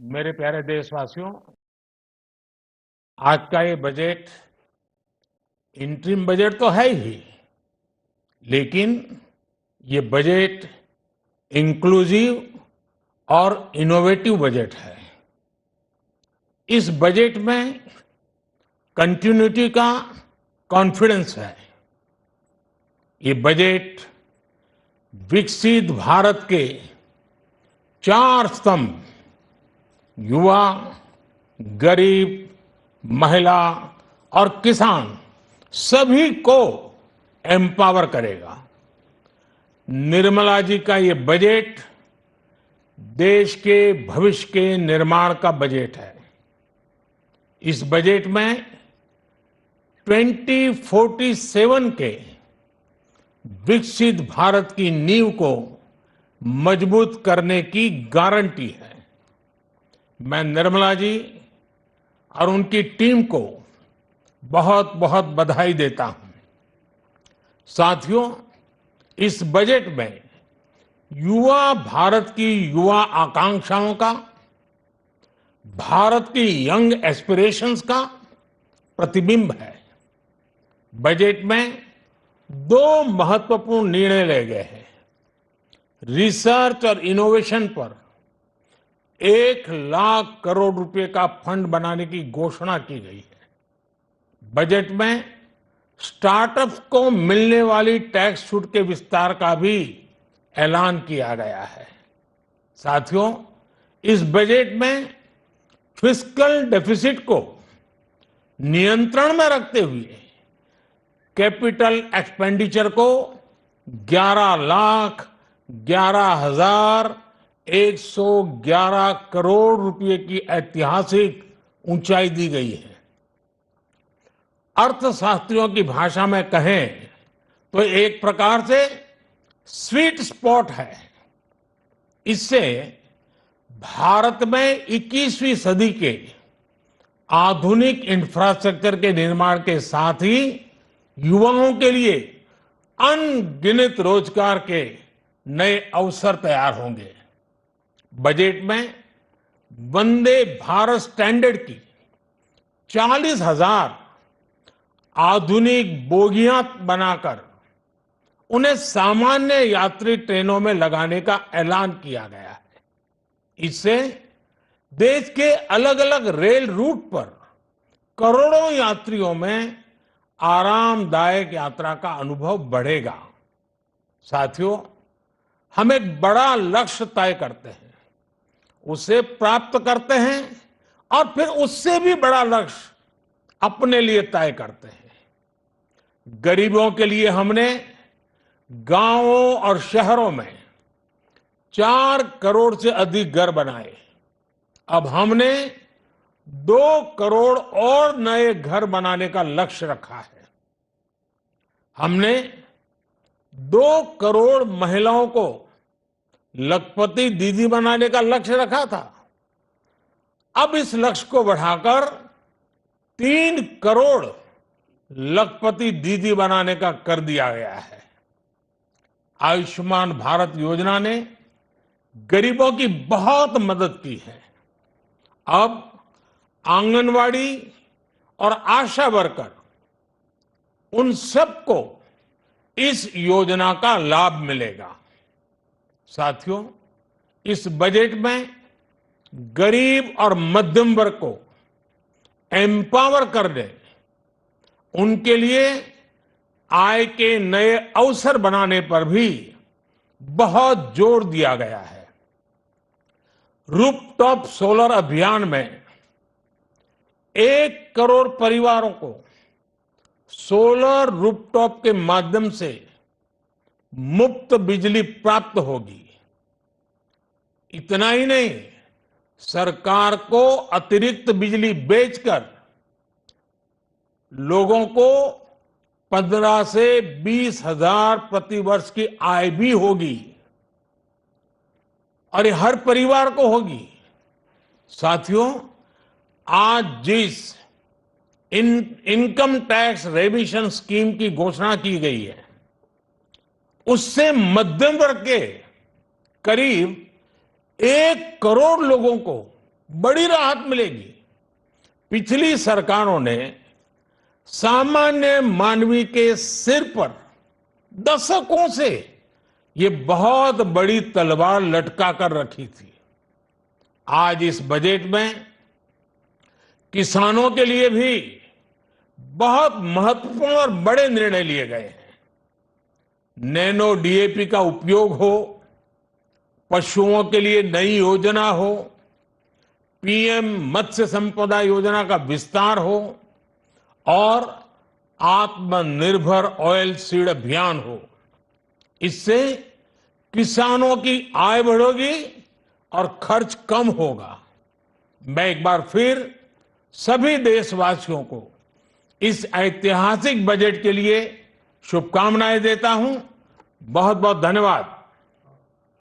मेरे प्यारे देशवासियों, आज का ये बजट इंटरिम बजट तो है ही, लेकिन ये बजट इंक्लूसिव और इनोवेटिव बजट है। इस बजट में कंटिन्यूटी का कॉन्फिडेंस है। ये बजट विकसित भारत के चार स्तंभ युवा, गरीब, महिला और किसान सभी को एम्पावर करेगा। निर्मला जी का ये बजट देश के भविष्य के निर्माण का बजट है। इस बजट में 2047 के विकसित भारत की नींव को मजबूत करने की गारंटी है। मैं निर्मला जी और उनकी टीम को बहुत बहुत बधाई देता हूं। साथियों, इस बजट में युवा भारत की युवा आकांक्षाओं का, भारत की यंग एस्पिरेशंस का प्रतिबिंब है। बजट में दो महत्वपूर्ण निर्णय लिए गए हैं। रिसर्च और इनोवेशन पर 1 लाख करोड़ रुपए का फंड बनाने की घोषणा की गई है। बजट में स्टार्टअप्स को मिलने वाली टैक्स छूट के विस्तार का भी ऐलान किया गया है। साथियों, इस बजट में फिस्कल डेफिसिट को नियंत्रण में रखते हुए कैपिटल एक्सपेंडिचर को 11,11,111 करोड़ रुपए की ऐतिहासिक ऊंचाई दी गई है। अर्थशास्त्रियों की भाषा में कहें तो एक प्रकार से स्वीट स्पॉट है। इससे भारत में 21वीं सदी के आधुनिक इंफ्रास्ट्रक्चर के निर्माण के साथ ही युवाओं के लिए अनगिनत रोजगार के नए अवसर तैयार होंगे। बजट में वंदे भारत स्टैंडर्ड की 40,000 आधुनिक बोगियां बनाकर उन्हें सामान्य यात्री ट्रेनों में लगाने का ऐलान किया गया है। इससे देश के अलग अलग रेल रूट पर करोड़ों यात्रियों में आरामदायक यात्रा का अनुभव बढ़ेगा। साथियों, हम एक बड़ा लक्ष्य तय करते हैं, उसे प्राप्त करते हैं और फिर उससे भी बड़ा लक्ष्य अपने लिए तय करते हैं। गरीबों के लिए हमने गांवों और शहरों में 4 करोड़ से अधिक घर बनाए। अब हमने 2 करोड़ और नए घर बनाने का लक्ष्य रखा है। हमने 2 करोड़ महिलाओं को लखपति दीदी बनाने का लक्ष्य रखा था। अब इस लक्ष्य को बढ़ाकर 3 करोड़ लखपति दीदी बनाने का कर दिया गया है। आयुष्मान भारत योजना ने गरीबों की बहुत मदद की है। अब आंगनवाड़ी और आशा वर्कर, उन सबको इस योजना का लाभ मिलेगा। साथियों, इस बजट में गरीब और मध्यम वर्ग को एम्पावर करने, उनके लिए आय के नए अवसर बनाने पर भी बहुत जोर दिया गया है। रूफटॉप सोलर अभियान में 1 करोड़ परिवारों को सोलर रूफटॉप के माध्यम से मुफ्त बिजली प्राप्त होगी। इतना ही नहीं, सरकार को अतिरिक्त बिजली बेचकर लोगों को 15 से 20 हजार प्रति वर्ष की आय भी होगी और ये हर परिवार को होगी। साथियों, आज जिस इनकम टैक्स रेमिशन स्कीम की घोषणा की गई है, उससे मध्यम वर्ग के करीब 1 करोड़ लोगों को बड़ी राहत मिलेगी। पिछली सरकारों ने सामान्य मानवी के सिर पर दशकों से ये बहुत बड़ी तलवार लटका कर रखी थी। आज इस बजट में किसानों के लिए भी बहुत महत्वपूर्ण और बड़े निर्णय लिए गए हैं। नैनो डीएपी का उपयोग हो, पशुओं के लिए नई योजना हो, पीएम मत्स्य संपदा योजना का विस्तार हो और आत्मनिर्भर ऑयल सीड अभियान हो। इससे किसानों की आय बढ़ेगी और खर्च कम होगा। मैं एक बार फिर सभी देशवासियों को इस ऐतिहासिक बजट के लिए शुभकामनाएं देता हूं। बहुत बहुत धन्यवाद।